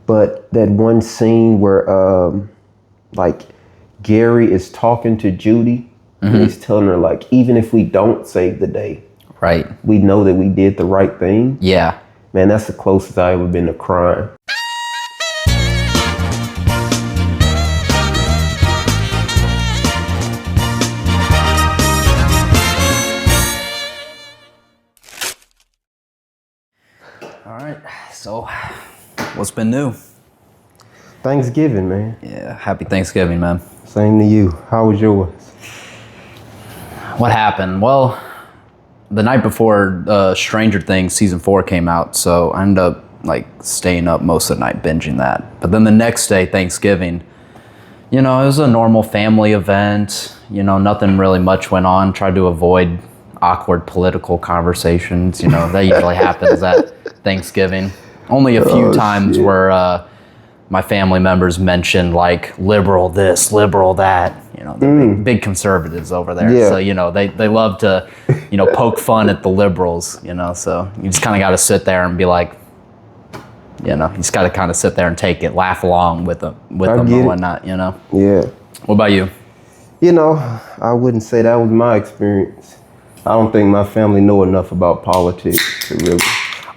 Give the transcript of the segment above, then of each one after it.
But that one scene where like Gary is talking to Judy and he's telling her like, even if we don't save the day, right, we know that we did the right thing. Yeah. Man, that's the closest I ever been to crying. All right, so what's been new? Thanksgiving, man. Yeah, happy Thanksgiving, man. Same to you. How was yours? What happened? Well, the night before Stranger Things season 4 came out, so I ended up like staying up most of the night binging that. But then the next day, Thanksgiving, you know, it was a normal family event. You know, nothing really much went on. Tried to avoid awkward political conversations. You know, that usually happens at Thanksgiving. Only a few times where my family members mentioned like liberal this, liberal that. You know, the big conservatives over there. Yeah. So, you know, they love to, you know, poke fun at the liberals, you know. So you just kind of got to sit there and be like, you know, you just got to kind of sit there and take it, laugh along with them and whatnot, you know. Yeah. What about you? You know, I wouldn't say that was my experience. I don't think my family know enough about politics to really.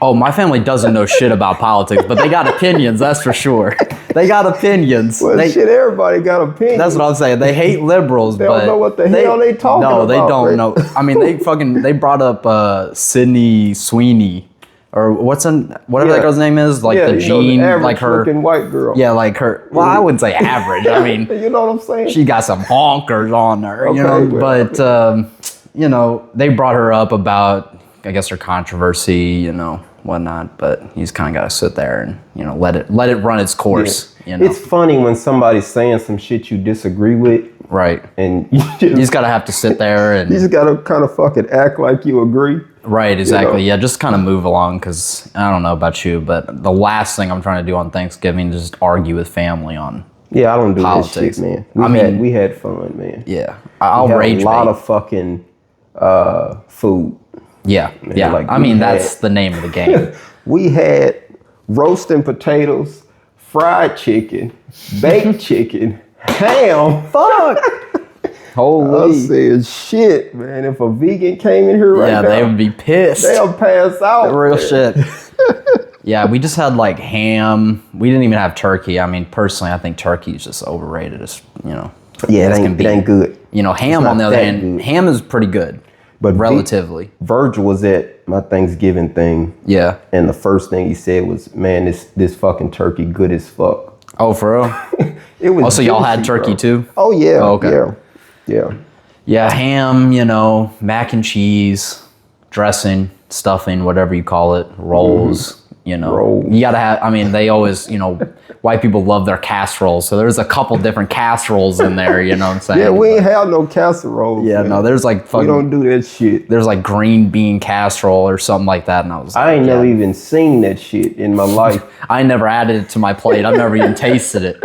Oh, my family doesn't know shit about politics, but they got opinions, that's for sure. They got opinions. Well, shit, everybody got opinions. That's what I'm saying. They hate liberals, they but don't know what the hell they talking about. No, they don't know. I mean, they brought up Sydney Sweeney, or whatever that girl's name is, like the Jean, the like her looking white girl. Yeah, like her. Well, I wouldn't say average. I mean, you know what I'm saying? She got some honkers on her, you know. But you know, they brought her up about, I guess, her controversy, you know, whatnot. But you just kind of got to sit there and, you know, let it run its course. Yeah. You know, it's funny when somebody's saying some shit you disagree with. Right. And you just gotta have to sit there and you just gotta kind of fucking act like you agree. Right, exactly. You know? Yeah, just kind of move along, because I don't know about you, but the last thing I'm trying to do on Thanksgiving is just argue with family on I don't do politics. That shit, man. We had fun, man. Yeah, I'll rage bait. A lot of fucking food. Yeah, man. Yeah. Like, I mean, that's the name of the game. We had roasting potatoes, fried chicken, baked chicken, ham. Fuck. Holy. I said, shit, man. If a vegan came in here right now, they would be pissed. They'll pass out. Real shit. Yeah, we just had like ham. We didn't even have turkey. I mean, personally, I think turkey is just overrated. It's, you know. Yeah, it ain't good. You know, ham on the other hand, ham is pretty good. But relatively. Virgil was at my Thanksgiving thing. Yeah. And the first thing he said was, man, this fucking turkey good as fuck. Oh, for real? It was also, y'all had turkey too? Oh, yeah. Oh, okay. Yeah. Yeah, ham, you know, mac and cheese, dressing, stuffing, whatever you call it, rolls. You know, you gotta have, I mean, they always, you know, white people love their casseroles. So there's a couple different casseroles in there, you know what I'm saying? Yeah, we ain't have no casseroles. Yeah, man. No, there's like fucking. We don't do that shit. There's like green bean casserole or something like that. And I was like, I ain't never even seen that shit in my life. I never added it to my plate. I've never even tasted it.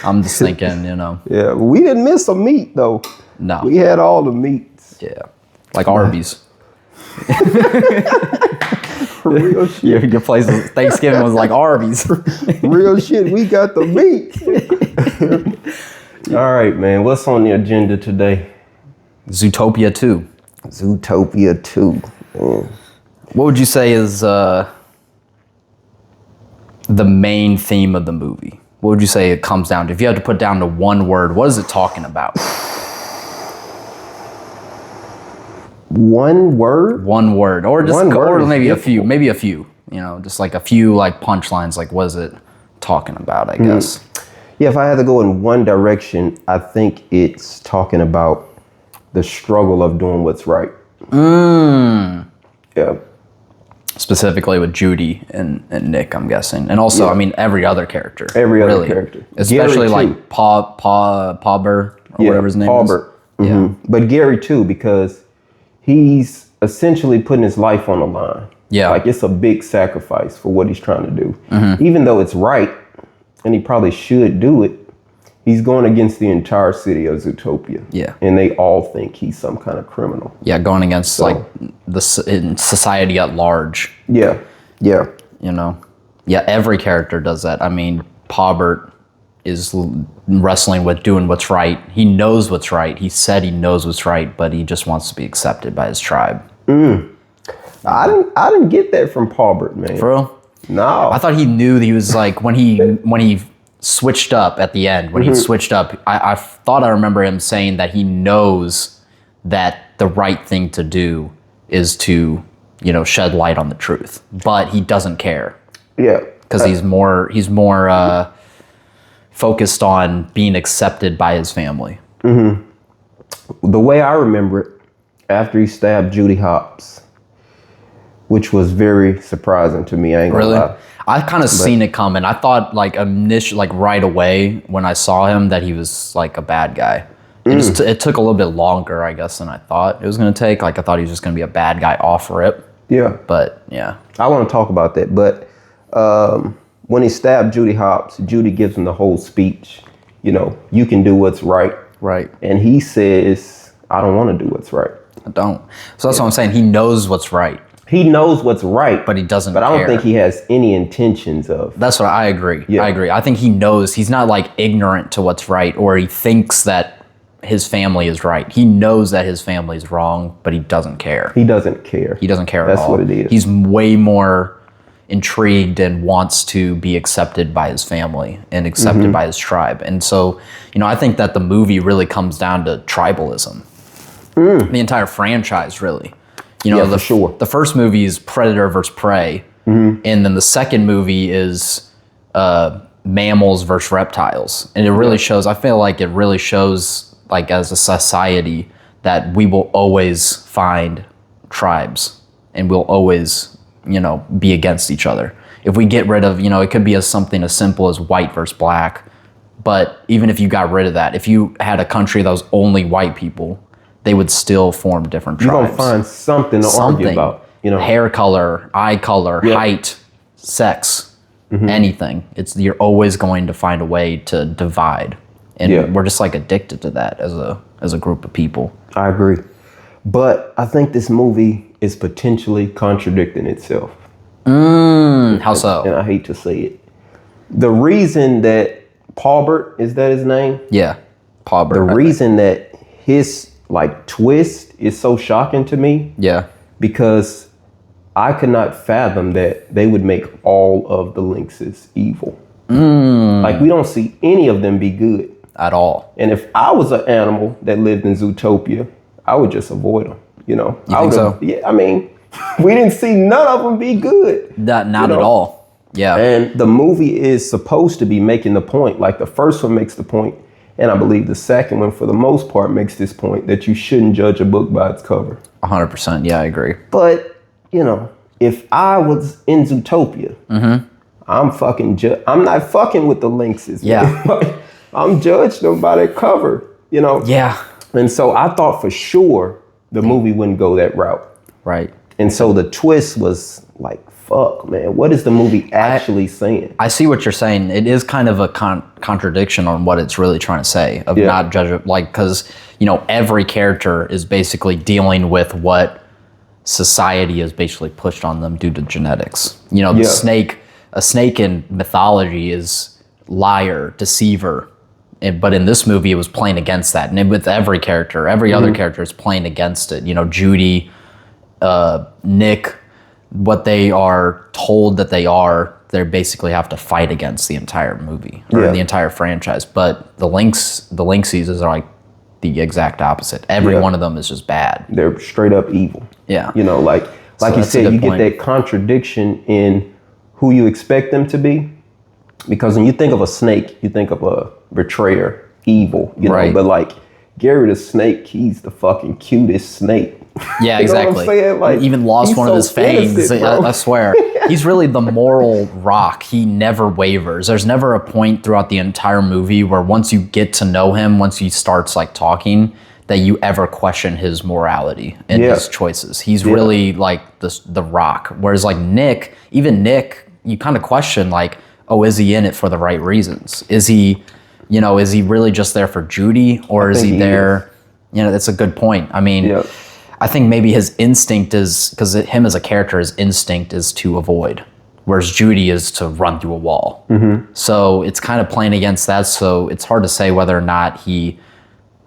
I'm just thinking, you know. Yeah, we didn't miss a meat though. No. We had all the meats. Yeah, like Arby's. Real shit. Your place Thanksgiving was like Arby's. Real shit. We got the meat. All right, man. What's on the agenda today? Zootopia 2. Zootopia 2. What would you say is the main theme of the movie? What would you say it comes down to? If you had to put down to one word, what is it talking about? One word? One word, or just, or maybe a few. difficult. Maybe a few. You know, just like a few like punchlines. Like, what is it talking about? I guess. Yeah, if I had to go in one direction, I think it's talking about the struggle of doing what's right. Yeah. Specifically with Judy and Nick, I'm guessing, and also, I mean, every other character. Every other character, especially like Paul Burr or whatever his name is. Yeah, but Gary too, because he's essentially putting his life on the line. Yeah. Like, it's a big sacrifice for what he's trying to do. Even though it's right, and he probably should do it, he's going against the entire city of Zootopia. Yeah. And they all think he's some kind of criminal. Yeah, going against like in society at large. Yeah. You know. Yeah, every character does that. I mean, Paubert is wrestling with doing what's right. He knows what's right. He said he knows what's right, but he just wants to be accepted by his tribe. I didn't get that from Paubert, man. For real? No. I thought he knew that he was like, when he switched up at the end, when he switched up, I thought I remember him saying that he knows that the right thing to do is to, shed light on the truth, but he doesn't care. Yeah. Because he's more focused on being accepted by his family. The way I remember it, after he stabbed Judy Hopps, which was very surprising to me. I ain't gonna lie. I kind of seen it coming. I thought initially, right away when I saw him that he was like a bad guy. It took a little bit longer, I guess, than I thought it was going to take. Like I thought he was just going to be a bad guy off rip. Yeah. But yeah. I want to talk about that. But when he stabbed Judy Hopps, Judy gives him the whole speech. You can do what's right. Right. And he says, I don't want to do what's right. I don't. So that's what I'm saying. He knows what's right. He knows what's right, but he doesn't. But I don't think he has any intentions of. That's what I agree. Yeah. I agree. I think he knows. He's not like ignorant to what's right, or he thinks that his family is right. He knows that his family is wrong, but he doesn't care. He doesn't care. He doesn't care at all. That's what it is. He's way more intrigued and wants to be accepted by his family and accepted by his tribe. And so, I think that the movie really comes down to tribalism. The entire franchise, really. For sure. The first movie is Predator versus Prey, and then the second movie is mammals versus reptiles. And it really shows, I feel like it really shows, like as a society, that we will always find tribes and we'll always, be against each other. If we get rid of, it could be something as simple as white versus black, but even if you got rid of that, if you had a country that was only white people, they would still form different tribes. You're going to find something to argue about. Hair color, eye color, height, sex, anything. You're always going to find a way to divide. And we're just like addicted to that as a group of people. I agree. But I think this movie is potentially contradicting itself. How so? And I hate to say it. The reason that Paubert, is that his name? Yeah, Paubert. The reason that his twist is so shocking to me. Yeah. Because I could not fathom that they would make all of the lynxes evil. We don't see any of them be good. At all. And if I was an animal that lived in Zootopia, I would just avoid them. You think so? Yeah, I mean, we didn't see none of them be good. Not at all. Yeah. And the movie is supposed to be making the point. Like the first one makes the point. And I believe the second one, for the most part, makes this point that you shouldn't judge a book by its cover. 100%. Yeah, I agree. But, if I was in Zootopia, I'm not fucking with the lynxes. Yeah. I'm judging them by their cover, Yeah. And so I thought for sure the movie wouldn't go that route. Right. And so the twist was like, fuck, man, what is the movie actually saying? I see what you're saying. It is kind of a contradiction on what it's really trying to say of not judging, because, every character is basically dealing with what society has basically pushed on them due to genetics. The snake, a snake in mythology is liar, deceiver. But in this movie, it was playing against that. And with every character, every other character is playing against it. Judy, Nick, what they are told that they basically have to fight against the entire movie or the entire franchise. But the Lynxies are like the exact opposite. Every one of them is just bad. They're straight up evil. Yeah. Like you said, you get that contradiction in who you expect them to be. Because when you think of a snake, you think of a betrayer, evil, know. But Gary the snake, he's the fucking cutest snake. Yeah, exactly. He even lost one of his fangs. I swear. He's really the moral rock. He never wavers. There's never a point throughout the entire movie where once you get to know him, once he starts talking, that you ever question his morality and his choices. He's really like the rock. Whereas Nick, you kind of question is he in it for the right reasons? Is he really just there for Judy, or is he there? That's a good point. I mean, I think maybe his instinct is, because him as a character, his instinct is to avoid whereas Judy is to run through a wall. So it's kind of playing against that. So it's hard to say whether or not he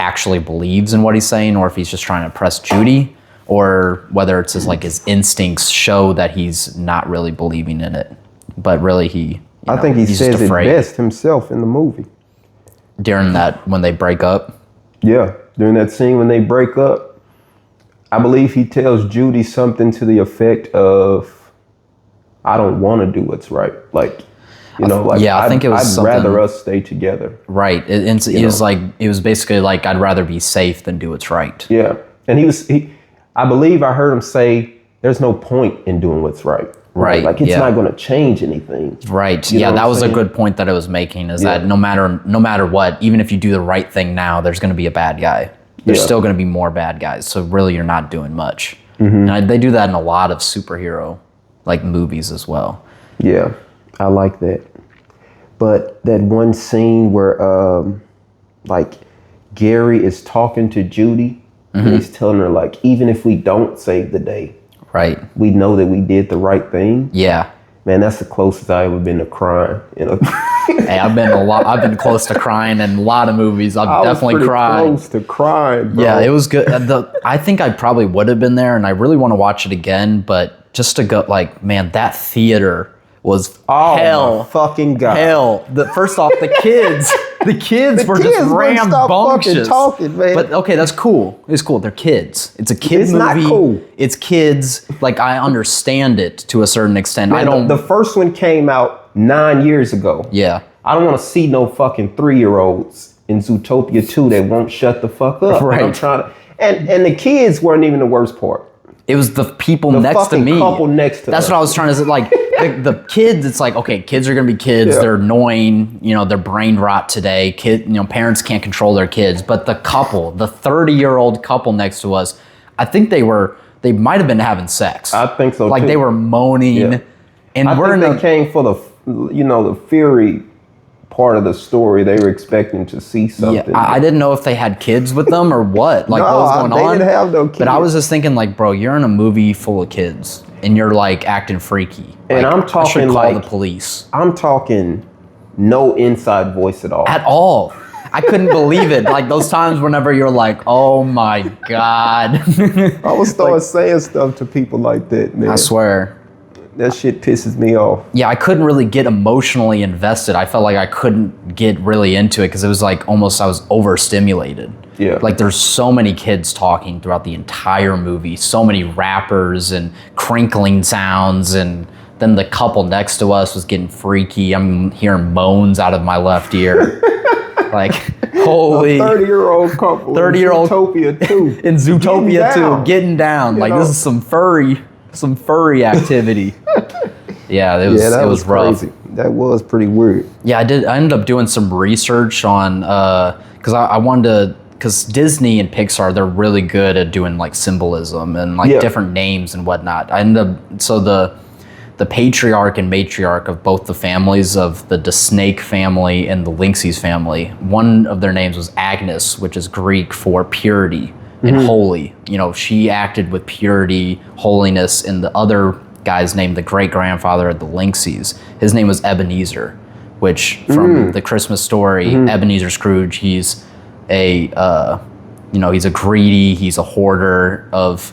actually believes in what he's saying, or if he's just trying to impress Judy, or whether it's just like his instincts show that he's not really believing in it, but really I think he says it best himself in the movie. During that, when they break up? Yeah, during that scene when they break up, I believe he tells Judy something to the effect of, I don't want to do what's right. Like, you know, like, I think it was I'd rather us stay together. Right. It was basically like, I'd rather be safe than do what's right. Yeah. And I believe I heard him say, there's no point in doing what's right. Right. Like, it's not going to change anything. Right. Yeah, that was a good point that I was making, is that no matter what, even if you do the right thing now, there's going to be a bad guy. There's still going to be more bad guys. So really, you're not doing much. And they do that in a lot of superhero like movies as well. Yeah, I like that. But that one scene where like Gary is talking to Judy and he's telling her, like, even if we don't save the day, right, we know that we did the right thing. Yeah. Man, that's the closest I ever been to crying. You know? Hey, I've been close to crying in a lot of movies. I've definitely cried. Close to crying, bro. Yeah, it was good. I think I probably would have been there, and I really want to watch it again. But just to go, like, man, that theater was hell. My fucking God. Hell. First off, the kids were just rambunctious. Talking, man. But okay, that's cool. It's cool. They're kids. It's a kid movie. It's not cool. It's kids. Like, I understand it to a certain extent. Man, the first one came out 9 years ago. Yeah. I don't want to see no fucking 3-year-olds in Zootopia 2 that won't shut the fuck up. Right. I'm trying to, and the kids weren't even the worst part. It was the people next to me. The couple next to That's us. what I was trying to say. Like, the kids, it's like, okay, kids are going to be kids. Yeah. They're annoying. You know, they're brain rot today. Parents can't control their kids. But the couple, the 30-year-old couple next to us, I think they might have been having sex. I think so, like, too. they were moaning. Yeah. And I think they came for the Fury part of the story. They were expecting to see something. Yeah, I didn't know if they had kids with them or what. Like, what was going on? They didn't have no kids. But I was just thinking, like, bro, you're in a movie full of kids and you're like acting freaky. And like, I'm talking, I should call like, the police. I'm talking no inside voice at all. At all. I couldn't believe it. Like, those times whenever you're like, oh my God. I would start saying stuff to people like that, man. I swear. That shit pisses me off. Yeah, I couldn't really get emotionally invested. I felt like I couldn't get really into it because it was like almost I was overstimulated. Yeah. Like, there's so many kids talking throughout the entire movie, so many rappers and crinkling sounds, and then the couple next to us was getting freaky. I'm hearing moans out of my left ear. Like, holy. A 30-year-old couple 30-year-old Zootopia 2. In Zootopia 2, getting down. Like, this is some furry activity. Yeah, it was rough. Crazy. That was pretty weird. Yeah, I ended up doing some research on because I wanted to, because Disney and Pixar, they're really good at doing like symbolism and like different names and whatnot. I ended up, so the patriarch and matriarch of both the families of the Snake family and the Lynxes family, one of their names was Agnes, which is Greek for purity and holy. You know, she acted with purity, holiness, and the other guy's name, the great-grandfather of the Lynxes, his name was Ebenezer, which from the Christmas story, Ebenezer Scrooge, he's a he's a hoarder of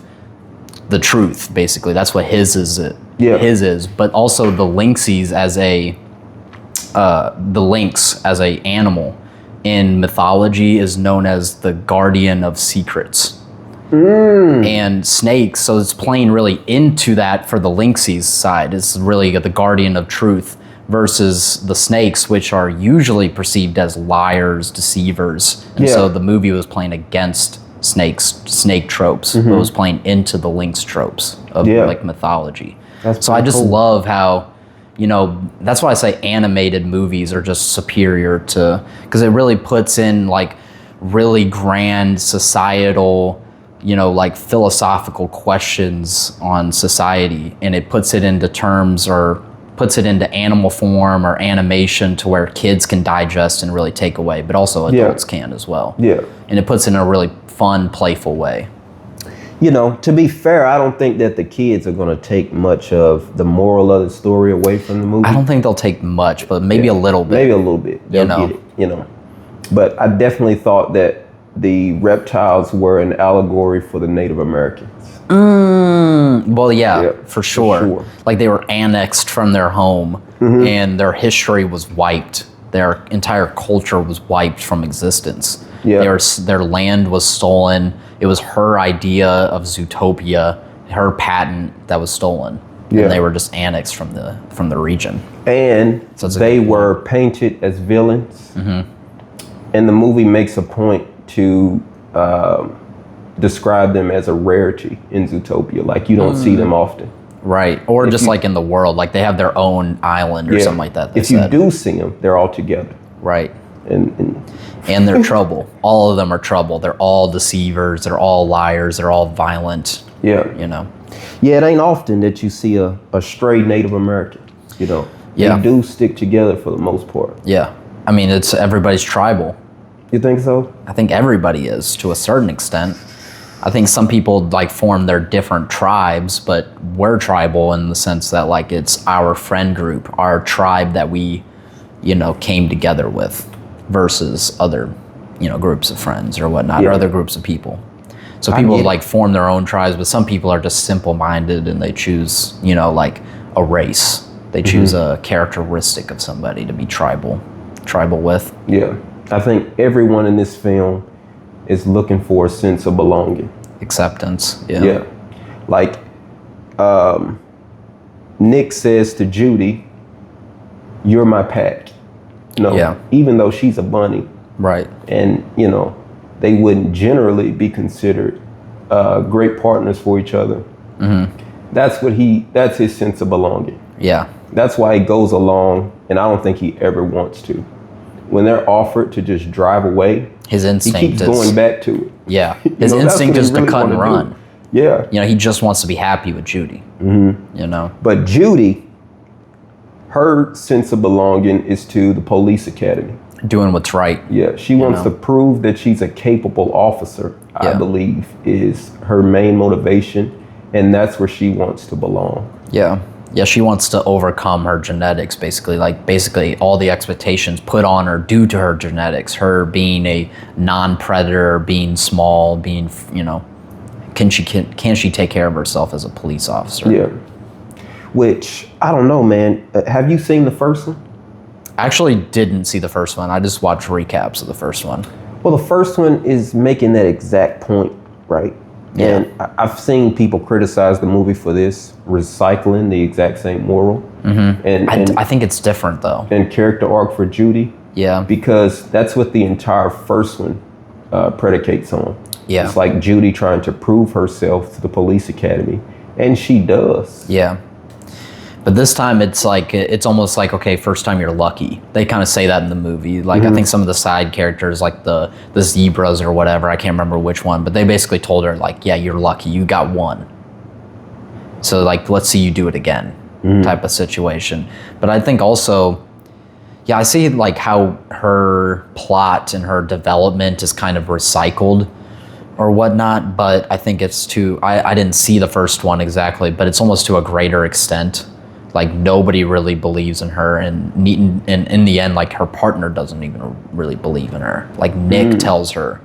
the truth, basically. That's what his is. But also the Lynxes as the lynx as a animal in mythology is known as the guardian of secrets. And snakes, so it's playing really into that for the Lynxes side. It's really the guardian of truth versus the snakes, which are usually perceived as liars, deceivers. And so the movie was playing against snake tropes, but was playing into the lynx tropes of like mythology. So I just love how, that's why I say animated movies are just superior to, because it really puts in like really grand societal, like philosophical questions on society, and it puts it into terms or puts it into animal form or animation to where kids can digest and really take away, but also adults can as well. Yeah. And it puts it in a really fun, playful way. you know, to be fair, I don't think that the kids are going to take much of the moral of the story away from the movie. I don't think they'll take much, but maybe a little bit. Maybe a little bit. They'll get it, you know. But I definitely thought that the reptiles were an allegory for the Native Americans. Well, yeah, for sure. Like they were annexed from their home and their history was wiped. Their entire culture was wiped from existence. Yeah. Their land was stolen. It was her idea of Zootopia, her patent that was stolen. Yeah. And they were just annexed from the region. And so they were painted as villains. And the movie makes a point to describe them as a rarity in Zootopia. Like you don't see them often. Right. Or just like in the world, like they have their own island or something like that. If you do see them, they're all together. Right. And they're trouble. All of them are trouble. They're all deceivers. They're all liars. They're all violent. Yeah. You know. Yeah, it ain't often that you see a stray Native American, you know. Yeah. They do stick together for the most part. Yeah. I mean, everybody's tribal. You think so? I think everybody is to a certain extent. I think some people like form their different tribes, but we're tribal in the sense that like it's our friend group, our tribe that we, you know, came together with versus other, you know, groups of friends or whatnot, or other groups of people. So people like form their own tribes, but some people are just simple-minded and they choose, you know, like a race. They choose a characteristic of somebody to be tribal with. Yeah. I think everyone in this film is looking for a sense of belonging. Acceptance, yeah. Yeah. Like, Nick says to Judy, "You're my pack." No, even though she's a bunny. Right. And, you know, they wouldn't generally be considered great partners for each other. That's his sense of belonging. Yeah. That's why he goes along, and I don't think he ever wants to. When they're offered to just drive away, his instinct he keeps going back to it. Yeah, his instinct is to cut and run. Yeah, you know, he just wants to be happy with Judy. You know, but Judy, her sense of belonging is to the police academy, doing what's right. Yeah, she wants to prove that she's a capable officer. I believe is her main motivation, and that's where she wants to belong. Yeah. Yeah, she wants to overcome her genetics, basically all the expectations put on her due to her genetics, her being a non-predator, being small, being, you know, can she take care of herself as a police officer? Yeah. Which, I don't know, man. Have you seen the first one? I actually didn't see the first one. I just watched recaps of the first one. Well, the first one is making that exact point, right? Yeah. And I've seen people criticize the movie for this, recycling the exact same moral. And I think it's different, though. And character arc for Judy. Yeah. Because that's what the entire first one predicates on. Yeah. It's like Judy trying to prove herself to the police academy. And she does. Yeah. But this time it's like, it's almost like, okay, first time you're lucky. They kind of say that in the movie. Like, I think some of the side characters, like the zebras or whatever, I can't remember which one, but they basically told her, like, yeah, you're lucky, you got one. So, like, let's see you do it again, type of situation. But I think also, yeah, I see, like, how her plot and her development is kind of recycled or whatnot, but I think it's I didn't see the first one exactly, but it's almost to a greater extent. Like, nobody really believes in her, and in the end, like, her partner doesn't even really believe in her. Like, Nick tells her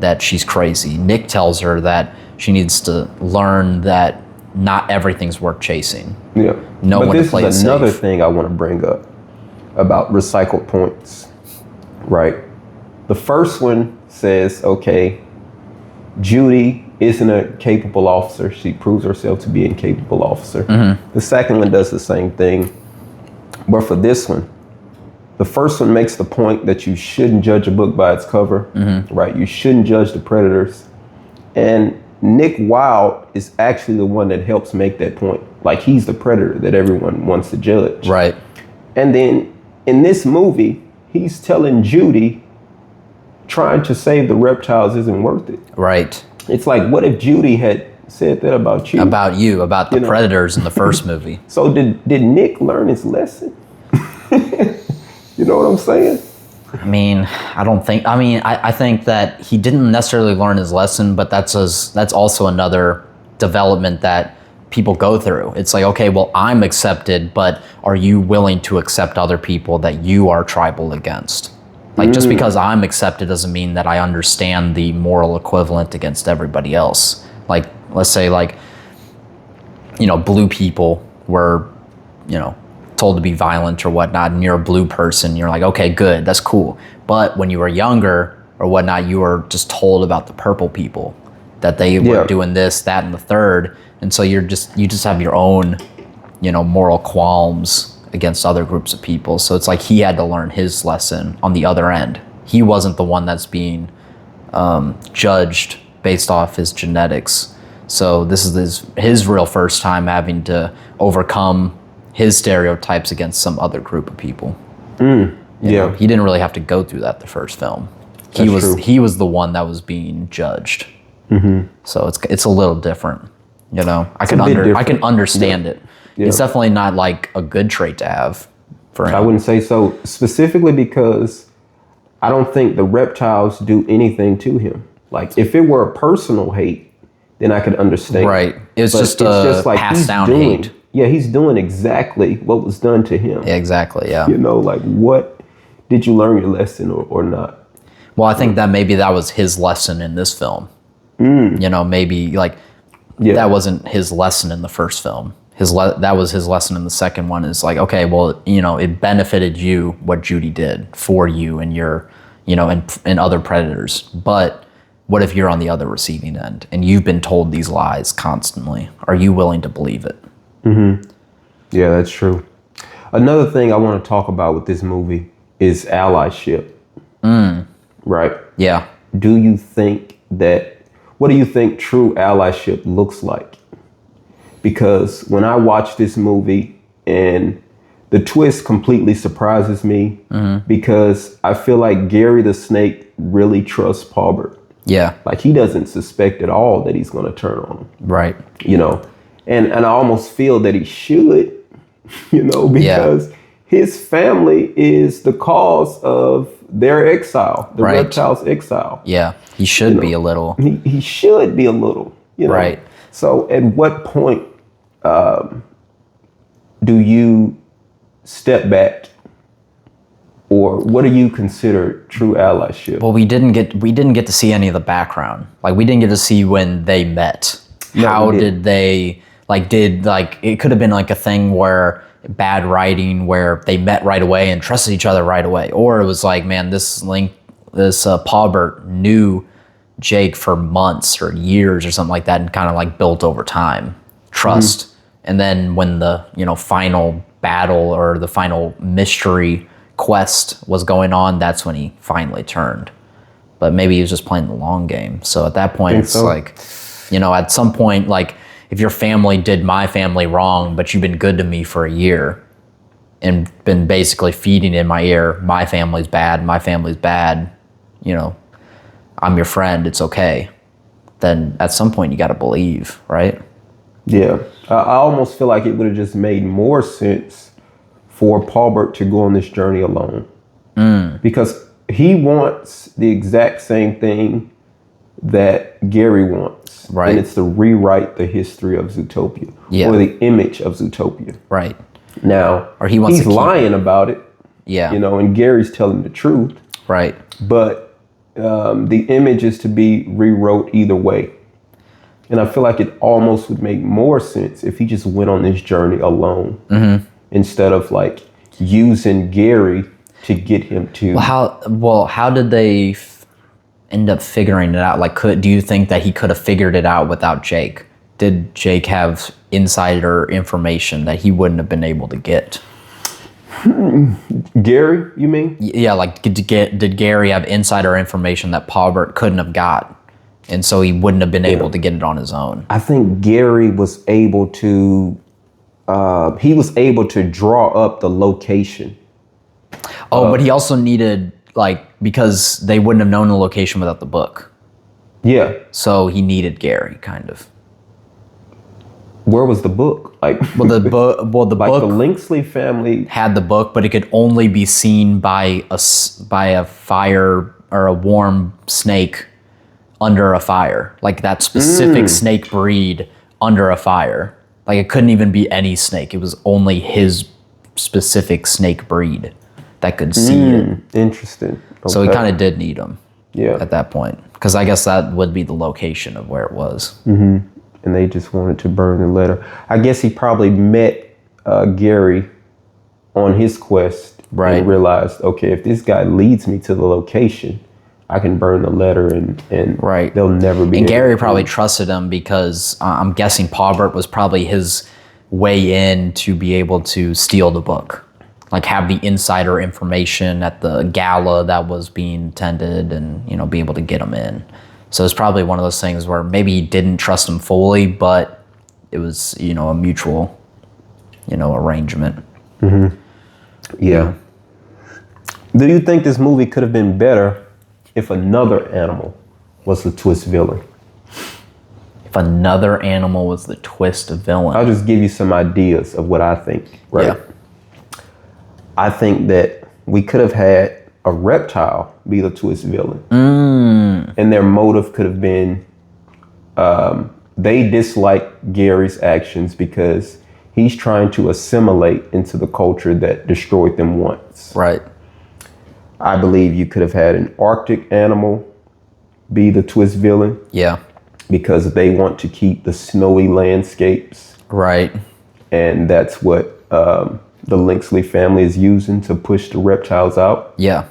that she's crazy. Nick tells her that she needs to learn that not everything's worth chasing. Yeah. Know when to play it safe. But this is another thing I want to bring up about recycled points, right? The first one says, okay, Judy isn't a capable officer. She proves herself to be a capable officer. The second one does the same thing. But for this one, the first one makes the point that you shouldn't judge a book by its cover, right? You shouldn't judge the predators. And Nick Wilde is actually the one that helps make that point. Like, he's the predator that everyone wants to judge. Right. And then in this movie, he's telling Judy, trying to save the reptiles isn't worth it. Right. It's like, what if Judy had said that about you? About the predators in the first movie. So did Nick learn his lesson? You know what I'm saying? I mean, I think that he didn't necessarily learn his lesson, but that's also another development that people go through. It's like, okay, well, I'm accepted, but are you willing to accept other people that you are tribal against? Like, just because I'm accepted doesn't mean that I understand the moral equivalent against everybody else. Like, let's say, like, blue people were, told to be violent or whatnot, and you're a blue person, you're like, okay, good, that's cool. But when you were younger or whatnot, you were just told about the purple people, that they were doing this, that, and the third. And so you just have your own, moral qualms against other groups of people. So it's like he had to learn his lesson on the other end. He wasn't the one that's being judged based off his genetics. So this is his real first time having to overcome his stereotypes against some other group of people. You know, he didn't really have to go through that the first film. He was the one that was being judged. So it's a little different. I can understand it. It's definitely not like a good trait to have for him. I wouldn't say so, specifically because I don't think the reptiles do anything to him. Like, if it were a personal hate, then I could understand. Right. It's just like passed down hate. Yeah, he's doing exactly what was done to him. Yeah, exactly, yeah. Like, what did you learn your lesson or not? Well, I think that maybe that was his lesson in this film. Maybe like that wasn't his lesson in the first film. That was his lesson in the second one, is like, okay, well, it benefited you what Judy did for you and your, and other predators. But what if you're on the other receiving end and you've been told these lies constantly? Are you willing to believe it? Yeah, that's true. Another thing I want to talk about with this movie is allyship. Right? Yeah. What do you think true allyship looks like? Because when I watch this movie, and the twist completely surprises me, because I feel like Gary the Snake really trusts Paubert. Yeah. Like, he doesn't suspect at all that he's going to turn on him. Right. And I almost feel that he should, because his family is the cause of their exile, the reptiles' exile. Yeah, he should be a little. He should be a little, Right. So at what point do you step back, or what do you consider true allyship? Well, we didn't get to see any of the background. Like, we didn't get to see when they met. How did they, it could have been like a thing where bad writing, where they met right away and trusted each other right away. Or it was like, man, this Paubert knew Jake for months or years or something like that, and kind of like built over time trust. And then when the final battle or the final mystery quest was going on, that's when he finally turned. But maybe he was just playing the long game. So at that point, it's like, at some point, like, if your family did my family wrong, but you've been good to me for a year and been basically feeding in my ear, my family's bad, I'm your friend, it's okay. Then at some point you got to believe, right? Yeah. I almost feel like it would have just made more sense for Paubert to go on this journey alone. Because he wants the exact same thing that Gary wants. Right. And it's to rewrite the history of Zootopia. Yeah. Or the image of Zootopia. Right. Now, or he's lying about it. Yeah. And Gary's telling the truth. Right. But the image is to be rewrote either way. And I feel like it almost would make more sense if he just went on this journey alone. Instead of like using Gary to get him to. How did they end up figuring it out? Like, do you think that he could have figured it out without Jake? Did Jake have insider information that he wouldn't have been able to get? Gary, you mean? Yeah, like, did Gary have insider information that Paubert couldn't have got, and so he wouldn't have been able to get it on his own? I think Gary was able to. He was able to draw up the location. But he also needed, because they wouldn't have known the location without the book. Yeah. So he needed Gary, kind of. Where was the book? Like, Well, the book. Well, the like book the Linksley family had the book, but it could only be seen by a fire or a warm snake under a fire, like that specific snake breed under a fire. Like it couldn't even be any snake. It was only his specific snake breed that could see it. Interesting. Okay. So he kind of did need him. Yeah. At that point, because I guess that would be the location of where it was. And they just wanted to burn the letter. I guess he probably met Gary on his quest and realized, okay, if this guy leads me to the location, I can burn the letter and they'll never be. And Gary probably trusted him because I'm guessing Paubert was probably his way in to be able to steal the book. Like have the insider information at the gala that was being attended and, you know, be able to get him in. So it's probably one of those things where maybe he didn't trust him fully, but it was, you know, a mutual, you know, arrangement. Yeah. Do you think this movie could have been better if another animal was the twist villain? If another animal was the twist villain. I'll just give you some ideas of what I think, right? Yeah. I think that we could have had a reptile be the twist villain. And their motive could have been they dislike Gary's actions because he's trying to assimilate into the culture that destroyed them once. Right. I believe you could have had an Arctic animal be the twist villain. Yeah. Because they want to keep the snowy landscapes. Right. And that's what the Linksley family is using to push the reptiles out. Yeah.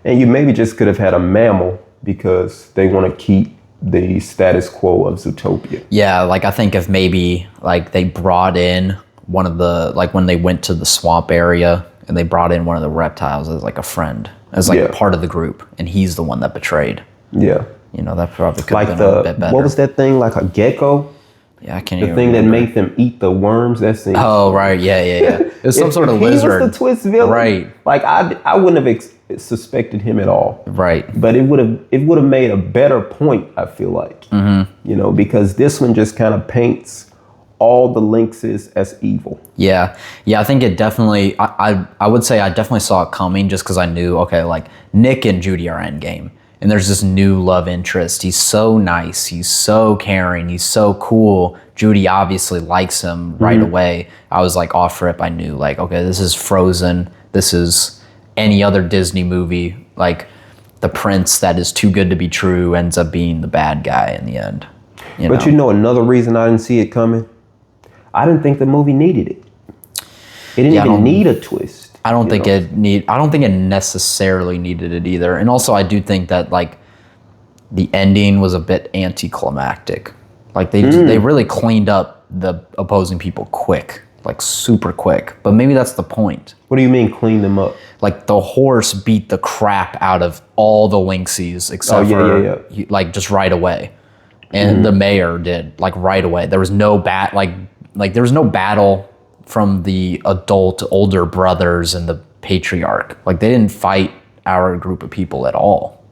And you maybe just could have had a mammal because they want to keep the status quo of Zootopia. Yeah, like I think if maybe like they brought in one of the, like when they went to the swamp area and they brought in one of the reptiles as like a friend, as like a part of the group, and he's the one that betrayed. Yeah. You know, that probably could like have been a bit better. What was that thing, like a gecko? Yeah, I can't the even thing remember. that made them eat the worms. That thing. Oh, right. Yeah. It was some sort of lizard. He was the twist villain. Right. Like I wouldn't have suspected him at all. Right. But it would have made a better point, I feel like. You know, because this one just kind of paints all the lynxes as evil. Yeah. I think it definitely. I would say I definitely saw it coming just because I knew, okay, like Nick and Judy are endgame. And there's this new love interest. He's so nice. He's so caring. He's so cool. Judy obviously likes him right away. I was like off rip. I knew like, okay, this is Frozen. This is any other Disney movie. Like the prince that is too good to be true ends up being the bad guy in the end. You know another reason I didn't see it coming? I didn't think the movie needed it. It didn't even need a twist. I don't think it necessarily needed it either. And also I do think that like the ending was a bit anticlimactic. Like they really cleaned up the opposing people quick, like super quick. But maybe that's the point. What do you mean clean them up? Like the horse beat the crap out of all the lynxies except for like just right away. And the mayor did like right away. There was no there was no battle from the adult older brothers and the patriarch. Like they didn't fight our group of people at all.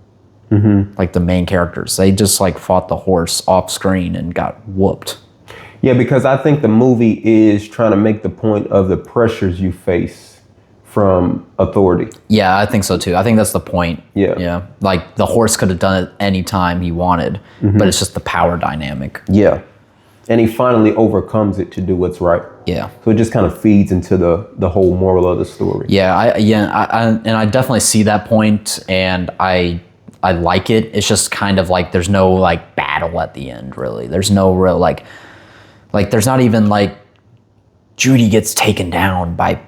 Like the main characters, they just like fought the horse off screen and got whooped. Yeah, because I think the movie is trying to make the point of the pressures you face from authority. Yeah, I think so too. I think that's the point. Yeah. Like the horse could have done it any time he wanted, but it's just the power dynamic. Yeah. And he finally overcomes it to do what's right. Yeah. So it just kind of feeds into the whole moral of the story. Yeah, I definitely see that point, and I like it. It's just kind of like there's no like battle at the end, really. There's no real like there's not even like Judy gets taken down by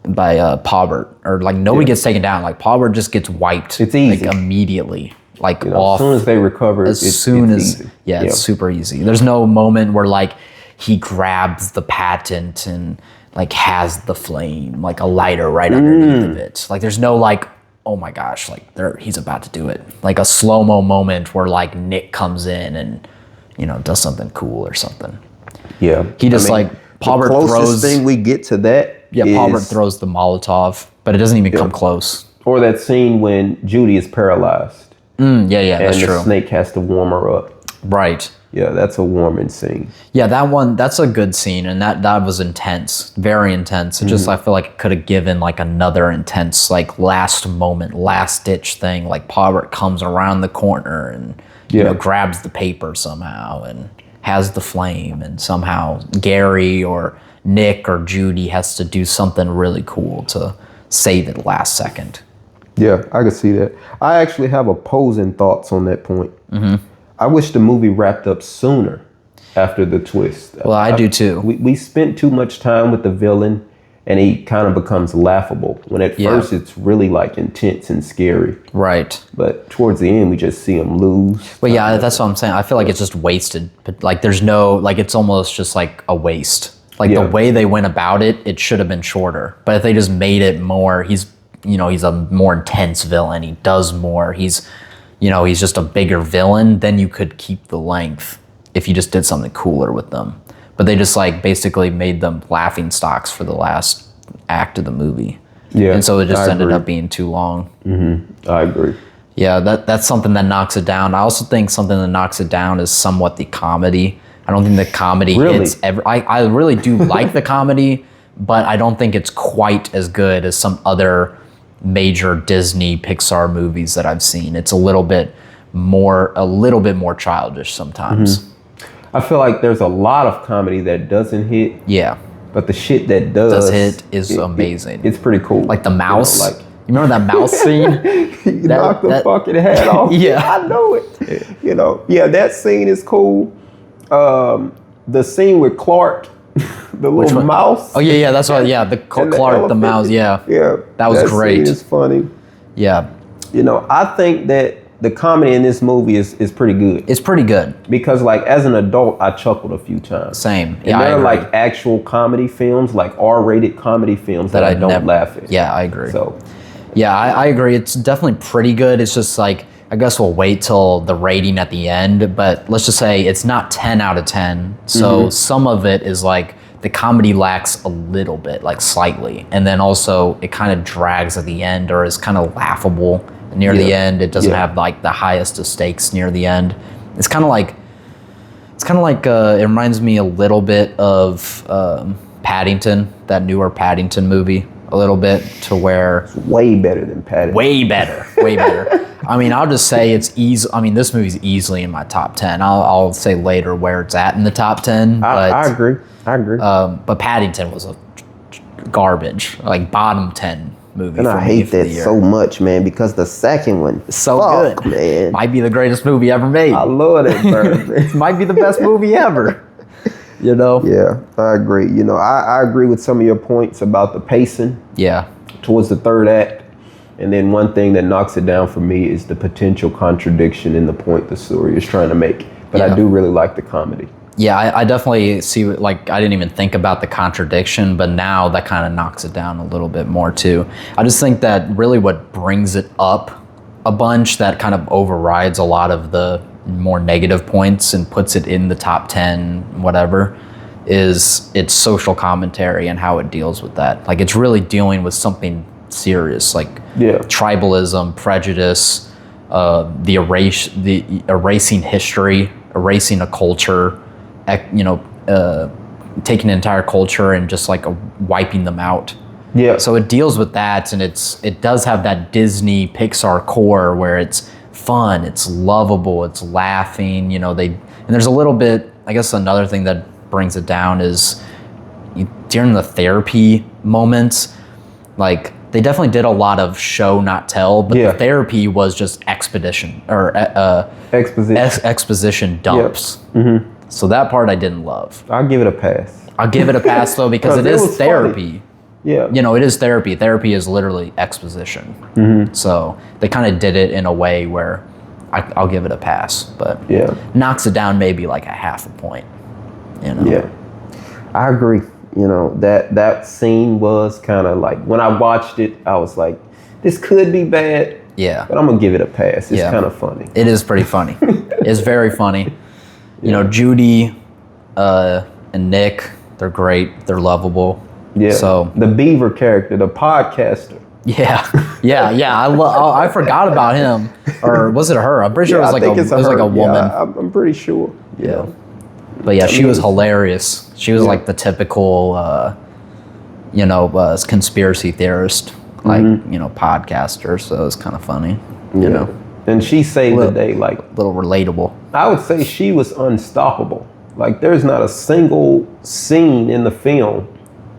Paubert, or like nobody gets taken down. Like Paubert just gets wiped. It's easy. Like immediately. Like off. As soon as they recover, it's easy. It's super easy. There's no moment where like he grabs the patent and like has the flame, like a lighter right underneath of it. Like there's no like, oh my gosh, like he's about to do it. Like a slow-mo moment where like Nick comes in and, you know, does something cool or something. Yeah. He just Paubert the closest thing we get to that Paubert throws the Molotov, but it doesn't even come close. Or that scene when Judy is paralyzed. That's true. And the snake has to warm her up. Right. Yeah, that's a warming scene. Yeah, that's a good scene, and that was intense, very intense. It just, I feel like it could have given like another intense, like last moment, last ditch thing, like Pobbert comes around the corner and you know, grabs the paper somehow and has the flame, and somehow Gary or Nick or Judy has to do something really cool to save it last second. Yeah, I could see that. I actually have opposing thoughts on that point. I wish the movie wrapped up sooner after the twist. Well, I do too. We spent too much time with the villain, and he kind of becomes laughable when at first it's really like intense and scary. Right. But towards the end, we just see him lose. But yeah, that's what I'm saying. I feel like it's just wasted. But like, there's no, like, it's almost just like a waste. Like the way they went about it, it should have been shorter. But if they just made it more, he's a more intense villain. He does more. He's just a bigger villain. Then you could keep the length if you just did something cooler with them. But they just like basically made them laughing stocks for the last act of the movie. Yeah, and so it just ended up being too long. I agree. Yeah, that's something that knocks it down. I also think something that knocks it down is somewhat the comedy. I don't think the comedy hits I really do like the comedy, but I don't think it's quite as good as some other major Disney Pixar movies that I've seen. It's a little bit more childish sometimes. I feel like there's a lot of comedy that doesn't hit. Yeah. But the shit that does hit is amazing. It's pretty cool. Like the mouse. You remember that mouse scene? You knocked the fucking head off. Yeah. I know it. That scene is cool. The scene with Clark, the little mouse. Oh yeah, that's right. Yeah, the Clark, the mouse. Yeah, that was great. Scene is funny. Yeah, I think that the comedy in this movie is pretty good. It's pretty good because, like, as an adult, I chuckled a few times. Same. And there are like actual comedy films, like R-rated comedy films that I don't laugh at. Yeah, I agree. So, yeah, I agree. It's definitely pretty good. It's just like, I guess we'll wait till the rating at the end, but let's just say it's not 10 out of 10. So some of it is like the comedy lacks a little bit, like slightly. And then also it kind of drags at the end, or is kind of laughable near the end. It doesn't have like the highest of stakes near the end. It's kind of like it reminds me a little bit of Paddington, that newer Paddington movie. A little bit, to where it's way better than Paddington. Way better. I mean, I'll just say it's easy. I mean, this movie's easily in my top 10. I'll say later where it's at in the top 10. But, I agree. But Paddington was a garbage, like bottom 10 movie. And I hate that so much, man, because the second one is so good, man. Might be the greatest movie ever made. I love that bird, man. Might be the best movie ever. Yeah, I agree. I agree with some of your points about the pacing. Yeah. Towards the third act. And then one thing that knocks it down for me is the potential contradiction in the point the story is trying to make. But I do really like the comedy. Yeah, I definitely see, like, I didn't even think about the contradiction, but now that kind of knocks it down a little bit more too. I just think that really what brings it up a bunch, that kind of overrides a lot of the more negative points and puts it in the top 10, whatever, is its social commentary and how it deals with that. Like, it's really dealing with something serious, like tribalism, prejudice, the erasing history, erasing a culture, taking an entire culture and just like wiping them out. Yeah. So it deals with that, and it does have that Disney Pixar core where it's fun, it's lovable, it's laughing, and there's a little bit, I guess another thing that brings it down is during the therapy moments, like they definitely did a lot of show not tell, but the therapy was just exposition dumps. So that part I didn't love. I'll give it a pass. Though, because it is therapy. Funny. Yeah. It is therapy. Therapy is literally exposition. So they kind of did it in a way where I'll give it a pass, but knocks it down maybe like a half a point. Yeah, I agree. That scene was kind of like, when I watched it, I was like, this could be bad. Yeah. But I'm going to give it a pass. It's kind of funny. It is pretty funny. It's very funny. Judy and Nick, they're great. They're lovable. Yeah. So the Beaver character, the podcaster. Yeah. I forgot about him. Or was it her? I'm pretty sure it was like a woman. I'm pretty sure. Yeah. But yeah, she was hilarious. She was like the typical, conspiracy theorist, like, podcaster. So it was kind of funny, you know. And she saved the day, like a little relatable. I would say she was unstoppable. Like there's not a single scene in the film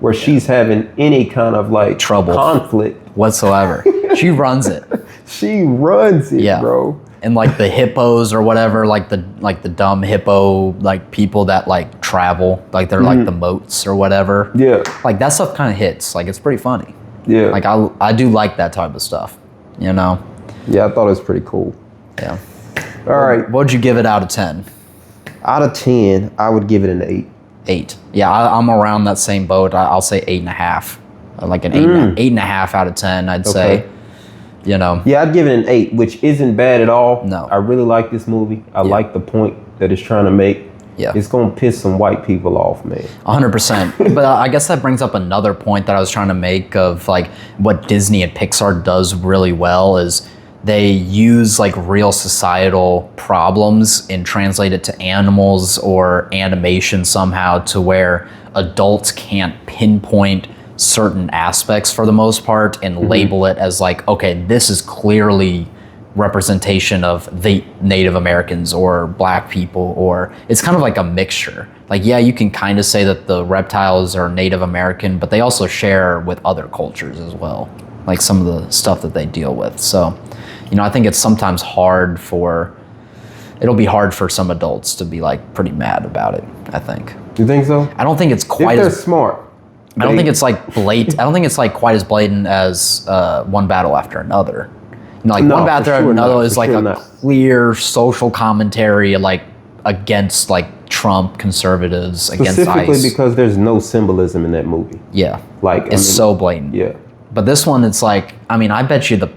where she's having any kind of like trouble, conflict whatsoever. She runs it. She runs it, bro. And like the hippos or whatever, like the dumb hippo like people that like travel, like they're like the moats or whatever. Yeah. Like that stuff kind of hits. Like it's pretty funny. Yeah. Like I do like that type of stuff, you know? Yeah, I thought it was pretty cool. Yeah. All right. What'd you give it out of 10? Out of 10, I would give it an 8. 8. Yeah, I'm around that same boat. I'll say 8.5. Like an 8.5 out of 10, I'd say. You know. Yeah, I'd give it an 8, which isn't bad at all. No. I really like this movie. I like the point that it's trying to make. Yeah. It's going to piss some white people off, man. 100%. But I guess that brings up another point that I was trying to make of like what Disney and Pixar does really well is they use like real societal problems and translate it to animals or animation somehow to where adults can't pinpoint certain aspects for the most part and label it as like, okay, this is clearly representation of the Native Americans or black people, or it's kind of like a mixture. Like, yeah, you can kind of say that the reptiles are Native American, but they also share with other cultures as well, like some of the stuff that they deal with. So, you know, I think it's sometimes it'll be hard for some adults to be like pretty mad about it, I think. You think so? I don't think it's quite if they're smart. I don't think it's like blatant. I don't think it's like quite as blatant as One Battle After Another. You know, like One Battle After Another is like a clear social commentary, like against like Trump, conservatives, against ICE. Specifically because there's no symbolism in that movie. Yeah, like it's so blatant. Yeah, but this one, it's like, I mean, I bet you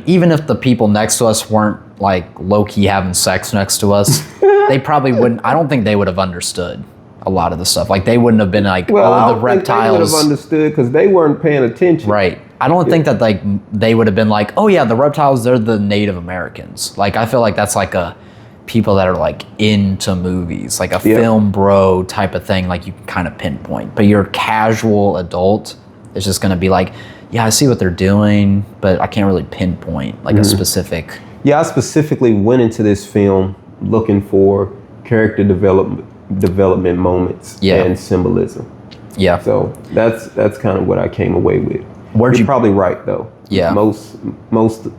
even if the people next to us weren't like low key having sex next to us, they probably wouldn't. I don't think they would have understood a lot of the stuff. Like they wouldn't have been like, the reptiles. They would have understood because they weren't paying attention. Right. I don't think that like they would have been like, oh yeah, the reptiles, they're the Native Americans. Like I feel like that's like a people that are like into movies, like a film bro type of thing. Like you can kind of pinpoint, but your casual adult is just going to be like, yeah, I see what they're doing, but I can't really pinpoint like a specific. Yeah, I specifically went into this film looking for character development moments and symbolism. Yeah. So that's kind of what I came away with. You're probably right though. Yeah. Most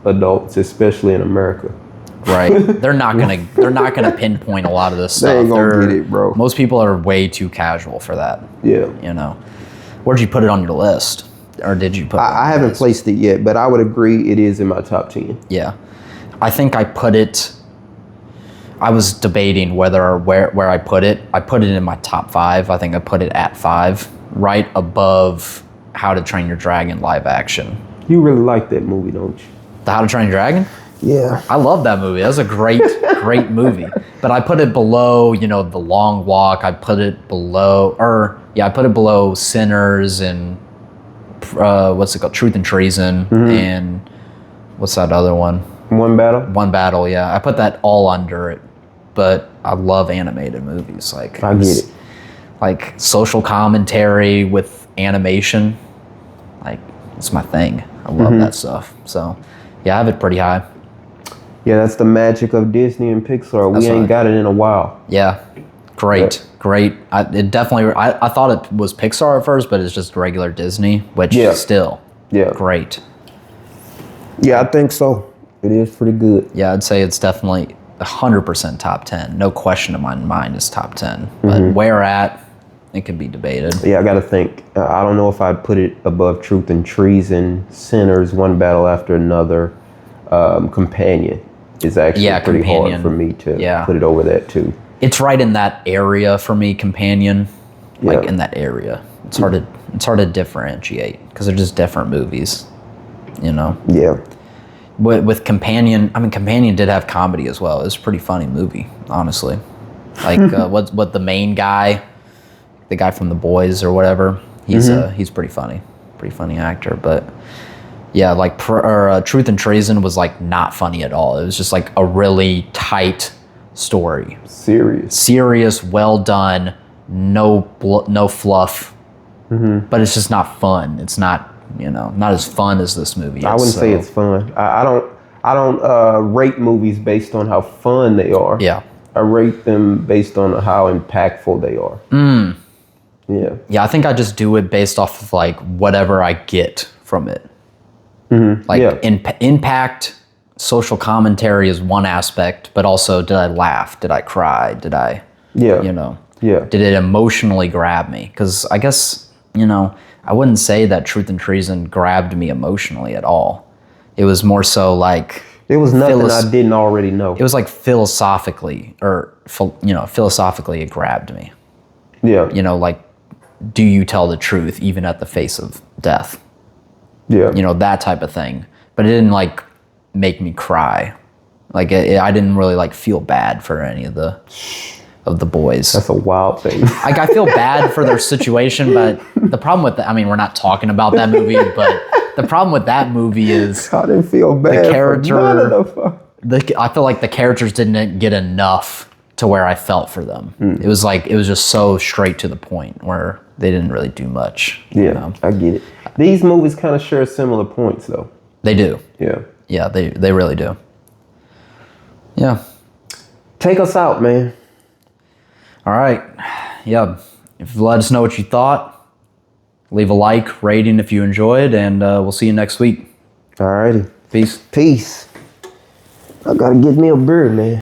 adults, especially in America. Right. They're not gonna pinpoint a lot of this stuff. They ain't gonna get it, bro. Most people are way too casual for that. Yeah. You know. Where'd you put it on your list? Or did you put it on I haven't placed it yet, but I would agree it is in my top 10. Yeah. I think I put it, I was debating where I put it. I put it in my top 5. I think I put it at 5, right above How to Train Your Dragon live action. You really like that movie, don't you? The How to Train Your Dragon? Yeah. I love that movie. That was a great movie. But I put it below, The Long Walk. I put it below Sinners and what's it called? Truth and Treason. And what's that other one? One Battle? One Battle, yeah. I put that all under it. But I love animated movies. Like I get it. Like social commentary with animation. Like it's my thing. I love that stuff. So yeah, I have it pretty high. Yeah, that's the magic of Disney and Pixar. We ain't got it in a while. Yeah, great. I thought it was Pixar at first, but it's just regular Disney, which is still great. Yeah, I think so. It is pretty good. Yeah, I'd say it's definitely 100% top 10. No question in my mind is top 10. But where at, it could be debated. Yeah, I got to think. I don't know if I'd put it above Truth and Treason, Sinners, One Battle After Another, Companion. Is actually pretty hard for me to put it over that too. It's right in that area for me, Companion. Like in that area. It's hard to differentiate because they're just different movies, Yeah. With Companion, Companion did have comedy as well. It was a pretty funny movie, honestly. Like what the main guy, the guy from The Boys or whatever, he's pretty funny actor, but yeah, like Truth and Treason was like not funny at all. It was just like a really tight story. Serious, well done, no fluff. But it's just not fun. It's not, not as fun as this movie. I wouldn't say it's fun. I don't rate movies based on how fun they are. Yeah. I rate them based on how impactful they are. Yeah. Yeah, I think I just do it based off of like whatever I get from it. Impact, social commentary is one aspect, but also did I laugh? Did I cry? Did I, did it emotionally grab me? Because I guess, I wouldn't say that Truth and Treason grabbed me emotionally at all. It was more so like... It was nothing I didn't already know. It was like philosophically it grabbed me. Yeah. Like, do you tell the truth even at the face of death? Yeah. That type of thing. But it didn't like make me cry. Like I didn't really like feel bad for any of the boys. That's a wild thing. Like I feel bad for their situation, but the problem with we're not talking about that movie, but the problem with that movie is I didn't feel bad. The character. I feel like the characters didn't get enough to where I felt for them. It was just so straight to the point where they didn't really do much. Yeah, I get it. These movies kind of share similar points, though. They do. Yeah. Yeah, they really do. Yeah. Take us out, man. All right. Yeah. If you let us know what you thought, leave a like, rating if you enjoyed, and we'll see you next week. All righty. Peace. Peace. I gotta get me a beer, man.